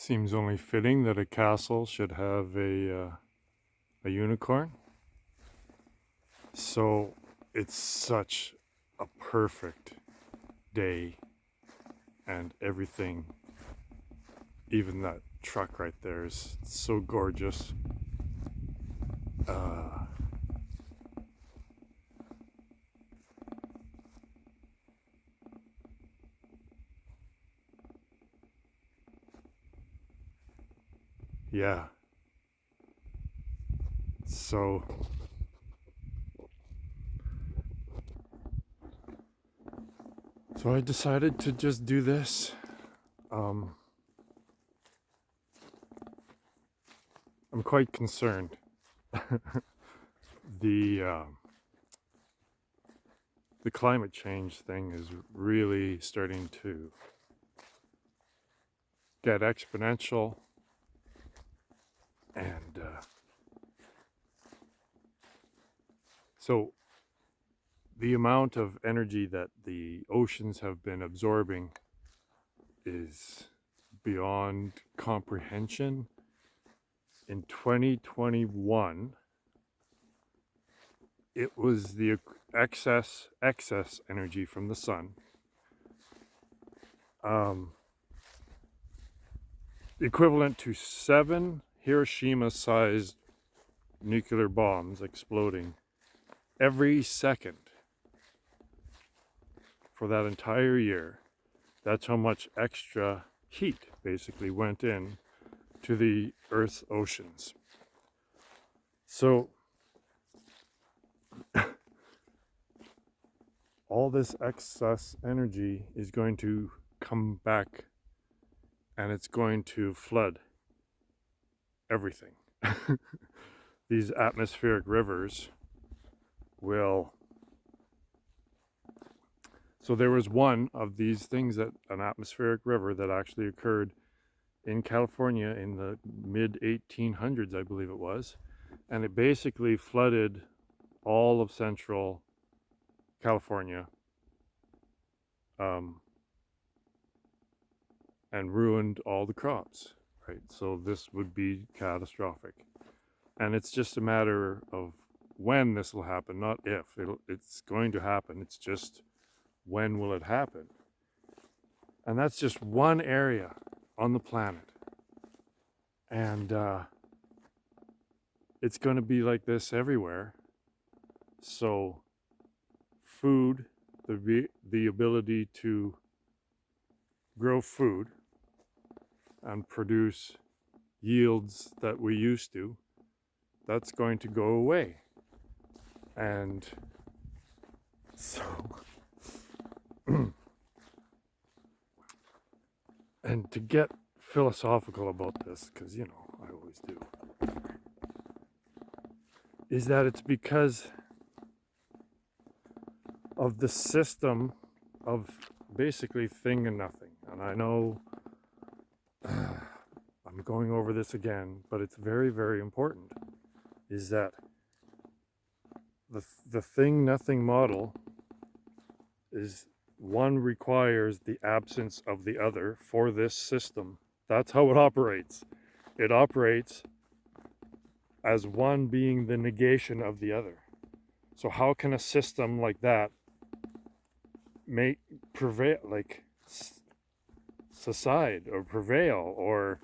Seems only fitting that a castle should have a unicorn. So it's such a perfect day, and everything, even that truck right there, is so gorgeous. Uh, yeah. So I decided to just do this. Um, I'm quite concerned. the the climate change thing is really starting to get exponential, and so the amount of energy that the oceans have been absorbing is beyond comprehension. In 2021, it was the excess energy from the sun, um, equivalent to 7 Hiroshima-sized nuclear bombs exploding every second for that entire year. That's how much extra heat basically went in to the Earth's oceans. So all this excess energy is going to come back, and it's going to flood everything. These atmospheric rivers will. So there was one of these things, that an atmospheric river that actually occurred in California in the mid 1800s, I believe it was, and it basically flooded all of central California, and ruined all the crops, right? So this would be catastrophic, and it's just a matter of when this will happen, not if. It's going to happen. It's just when will it happen? And that's just one area on the planet, and it's going to be like this everywhere. So food, the ability to grow food and produce yields that we used to, that's going to go away. And so and to get philosophical about this, because I always do, is that it's because of the system of basically thing and nothing. And I know I'm going over this again, but it's very, very important, is that the thing nothing model is, one requires the absence of the other for this system. That's how it operates. It operates as one being the negation of the other. So how can a system like that make prevail, like subside or prevail or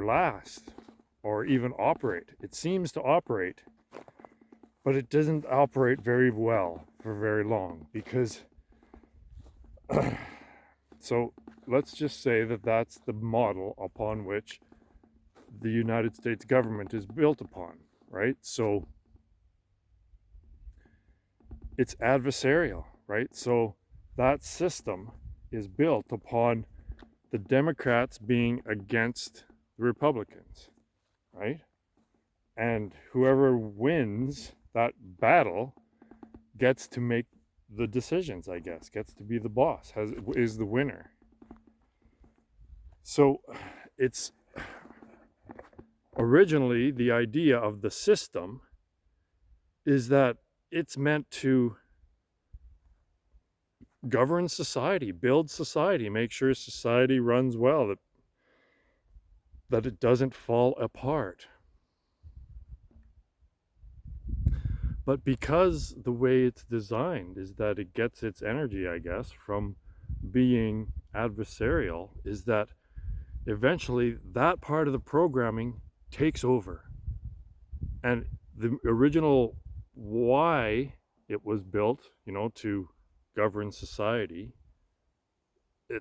last or even operate? It seems to operate, but it doesn't operate very well for very long, because so let's just say that that's the model upon which the United States government is built upon, right? So it's adversarial, right? So that system is built upon the Democrats being against the Republicans, right? And whoever wins that battle gets to make the decisions, I guess, gets to be the boss, is the winner. So it's originally, the idea of the system is that it's meant to govern society, build society, make sure society runs well, that that it doesn't fall apart. But because the way it's designed is that it gets its energy, I guess, from being adversarial, is that eventually that part of the programming takes over. And the original why it was built, to govern society,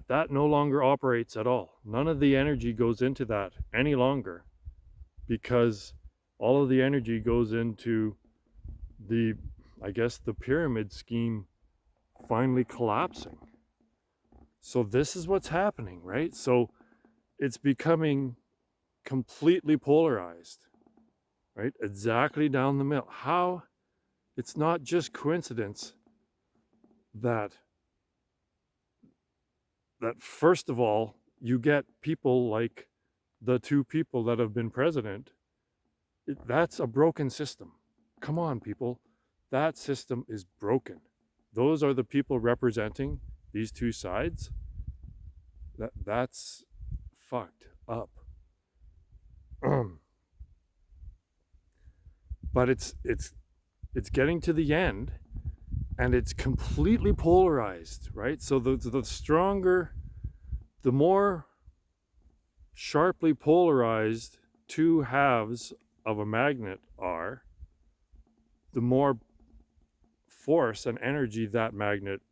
that no longer operates at all. None of the energy goes into that any longer, because all of the energy goes into the pyramid scheme finally collapsing. So this is what's happening, right? So it's becoming completely polarized, right? Exactly down the middle. How? It's not just coincidence that first of all, you get people like the two people that have been president. That's a broken system. Come on, people. That system is broken. Those are the people representing these two sides. That's fucked up. But it's getting to the end, and it's completely polarized, right? So the stronger, the more sharply polarized two halves of a magnet are, the more force and energy that magnet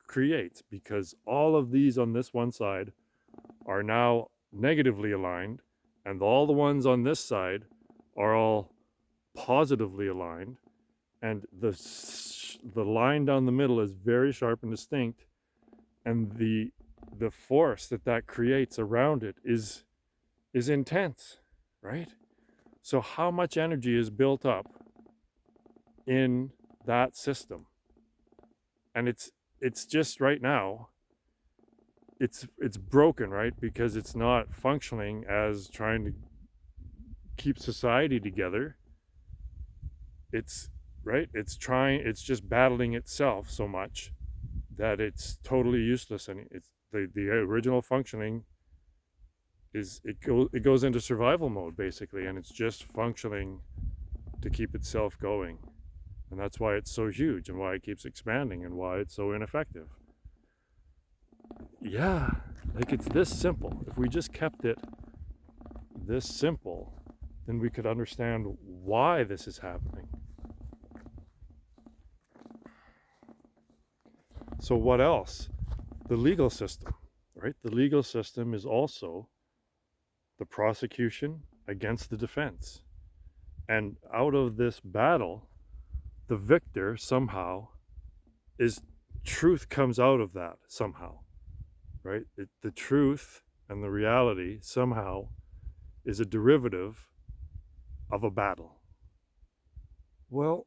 creates, because all of these on this one side are now negatively aligned, and all the ones on this side are all positively aligned, and the line down the middle is very sharp and distinct, and the force that creates around it is intense, right? So how much energy is built up in that system? And it's just right now, it's broken, right? Because it's not functioning as trying to keep society together. It's right, it's just battling itself so much that it's totally useless, and it's the original functioning is it goes into survival mode basically, and it's just functioning to keep itself going. And that's why it's so huge, and why it keeps expanding, and why it's so ineffective. Yeah, like it's this simple. If we just kept it this simple, then we could understand why this is happening. So what else? The legal system, right? The legal system is also the prosecution against the defense. And out of this battle, the victor somehow is, truth comes out of that somehow, right? The truth and the reality somehow is a derivative of a battle. Well,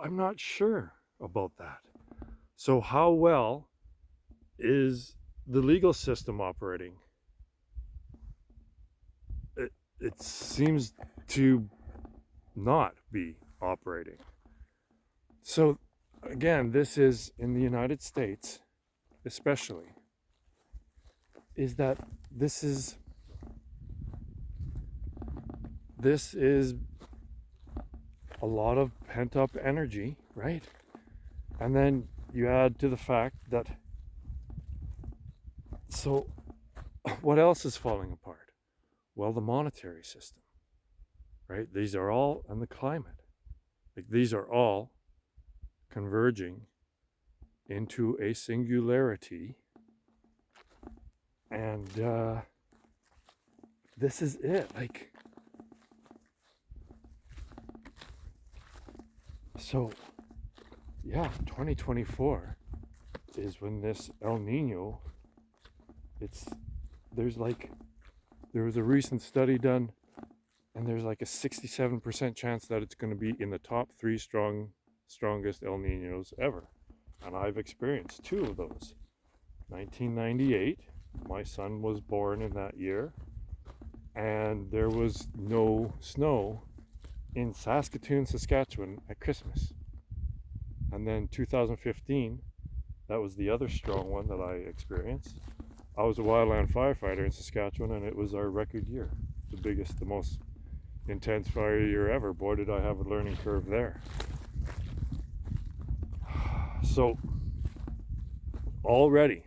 I'm not sure about that. So how well is the legal system operating? It seems to not be operating. So again, this is in the United States, especially, is that this is a lot of pent up energy, right? And then you add to the fact that, so what else is falling apart? Well, the monetary system, right? These are all, and the climate, like these are all converging into a singularity. And this is it. Like, so yeah, 2024 is when this El Nino, there was a recent study done, and there's like a 67% chance that it's going to be in the top 3 strongest El Ninos ever. And I've experienced 2 of those. 1998, my son was born in that year, and there was no snow in Saskatoon, Saskatchewan at Christmas. And then 2015, that was the other strong one that I experienced. I was a wildland firefighter in Saskatchewan, and it was our record year. The biggest, the most intense fire year ever. Boy, did I have a learning curve there. So, already,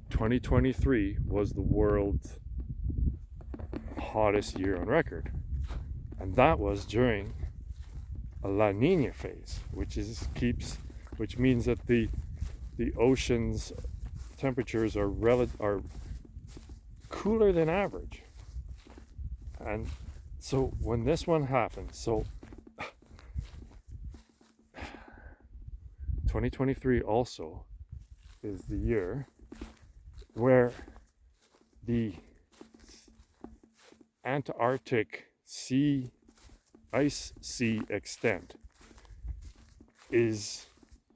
2023 was the world's hottest year on record. And that was during a La Nina phase, which means that the ocean's temperatures are cooler than average. And so when this one happens, so 2023 also is the year where the Antarctic ice sea extent is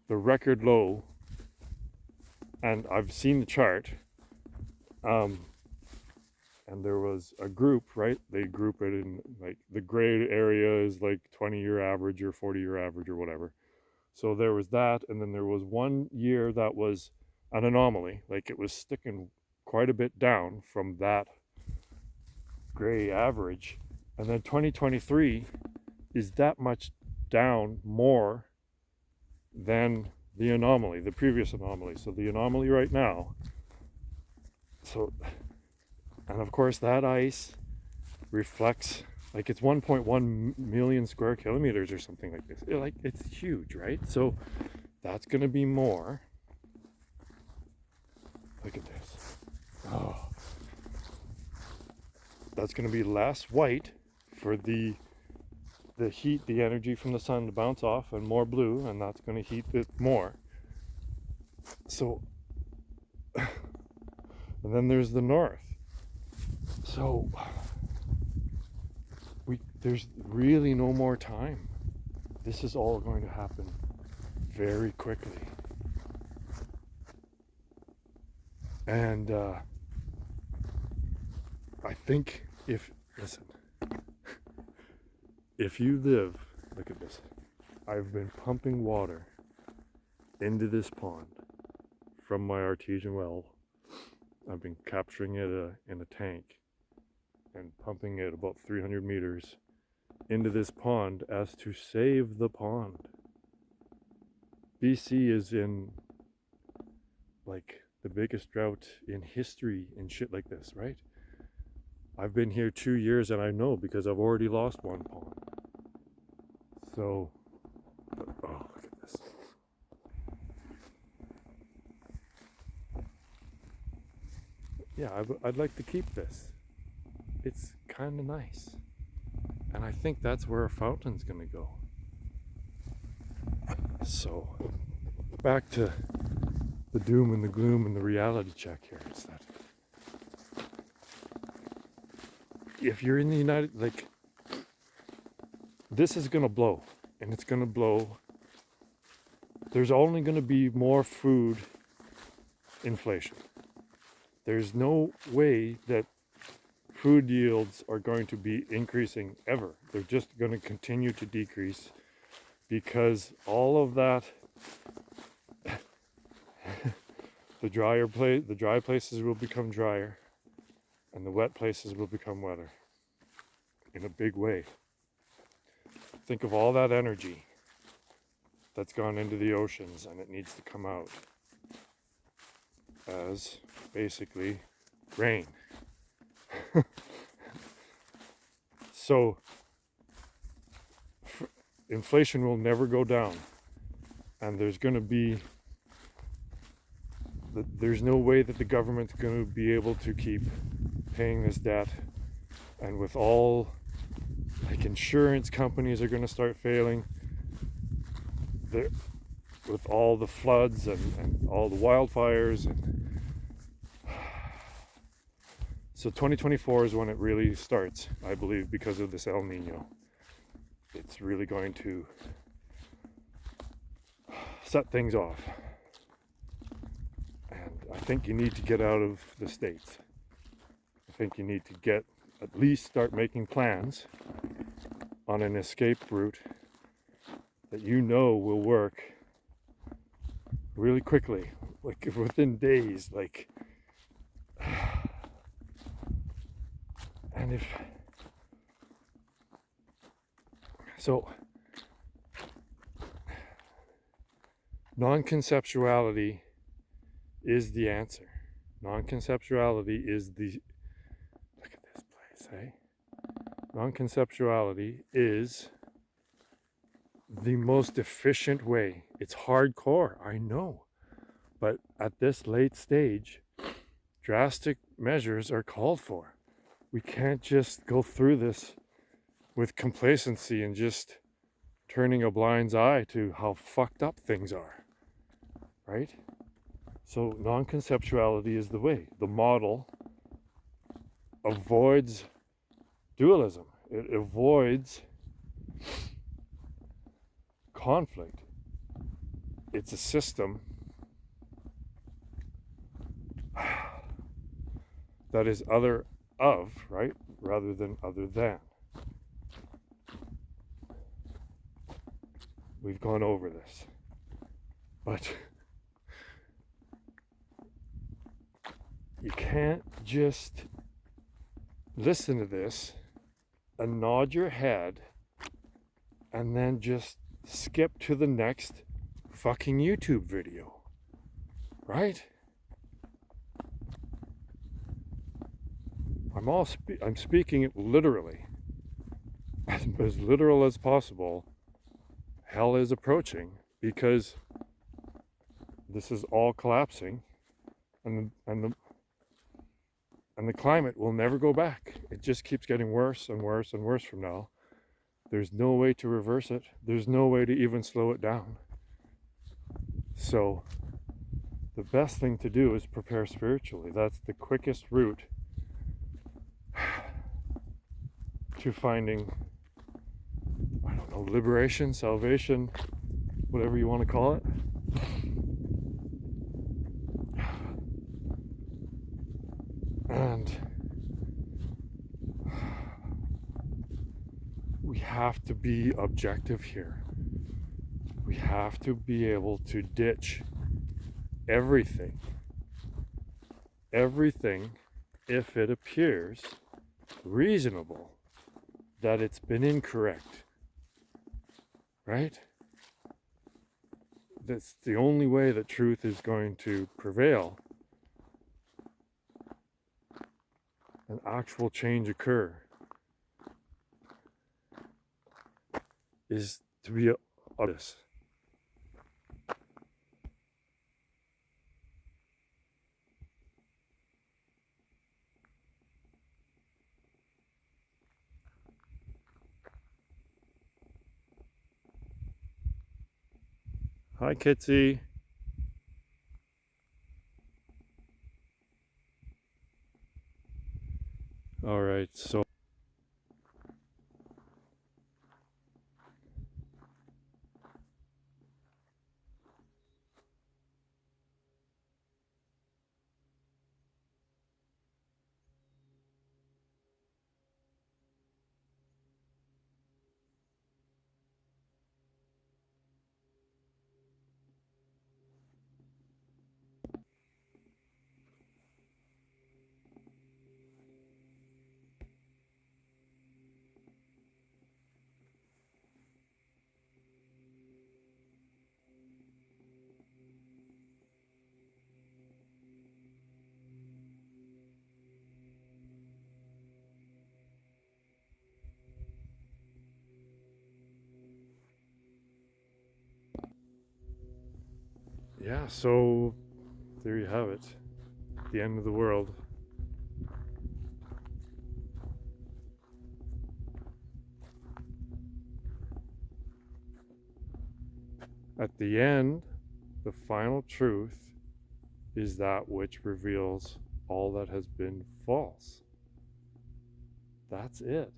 the record low, and I've seen the chart, and there was a group, right? They group it in, like, the gray area is like 20-year average or 40-year average or whatever. So there was that, and then there was one year that was an anomaly, like it was sticking quite a bit down from that gray average. And then 2023 is that much down more than the anomaly, the previous anomaly. So the anomaly right now, and of course that ice reflects, like, it's 1.1 million square kilometers or something like this. It's huge, right? So that's going to be more. Look at this. Oh, that's going to be less white for the heat, the energy from the sun to bounce off, and more blue, and that's going to heat it more. So, and then there's the north. So there's really no more time. This is all going to happen very quickly. And I think if you live, look at this. I've been pumping water into this pond from my artesian well. I've been capturing it in a tank and pumping it about 300 meters into this pond as to save the pond. BC is in, like, the biggest drought in history and shit like this, right? I've been here 2 years, and I know because I've already lost one pond. So, oh, look at this. Yeah, I'd like to keep this. It's kind of nice. And I think that's where a fountain's going to go. So, back to the doom and the gloom and the reality check here is that if you're in the this is going to blow, and it's going to blow. There's only going to be more food inflation. There's no way that food yields are going to be increasing ever. They're just going to continue to decrease because all of that, the dry places will become drier, and the wet places will become wetter in a big way. Think of all that energy that's gone into the oceans, and it needs to come out as basically rain. So inflation will never go down, and there's no way that the government's going to be able to keep paying this debt. And with all, like, insurance companies are going to start failing, with all the floods and all the wildfires, and so 2024 is when it really starts, I believe, because of this El Nino. It's really going to set things off. And I think you need to get out of the States. I think you need to at least start making plans on an escape route that you know will work really quickly. like within days, like, and if so, non-conceptuality is the answer. Non-conceptuality is the, look at this place, hey? Non-conceptuality is the most efficient way. It's hardcore, I know. But at this late stage, drastic measures are called for. We can't just go through this with complacency and just turning a blind eye to how fucked up things are, right? So non-conceptuality is the way. The model avoids dualism. It avoids conflict. It's a system that is other of, right, rather than other than. We've gone over this, but you can't just listen to this and nod your head and then just skip to the next fucking YouTube video, right? I'm speaking it literally, as literal as possible. Hell is approaching because this is all collapsing, and the climate will never go back. It just keeps getting worse and worse and worse from now. There's no way to reverse it. There's no way to even slow it down. So the best thing to do is prepare spiritually. That's the quickest route to finding, I don't know, liberation, salvation, whatever you want to call it. And we have to be objective here. We have to be able to ditch everything, if it appears reasonable that it's been incorrect, right? That's the only way that truth is going to prevail and actual change occur, is to be honest. Hi, Kitsy. All right, so yeah, so there you have it. The end of the world. At the end, the final truth is that which reveals all that has been false. That's it.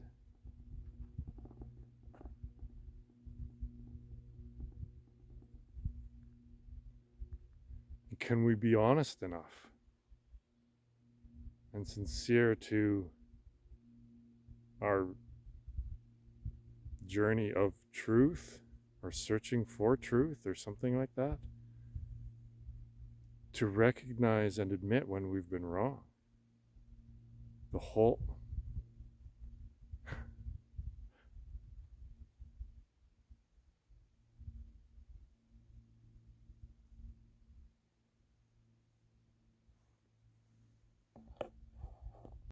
Can we be honest enough and sincere to our journey of truth, or searching for truth, or something like that? to recognize and admit when we've been wrong. The whole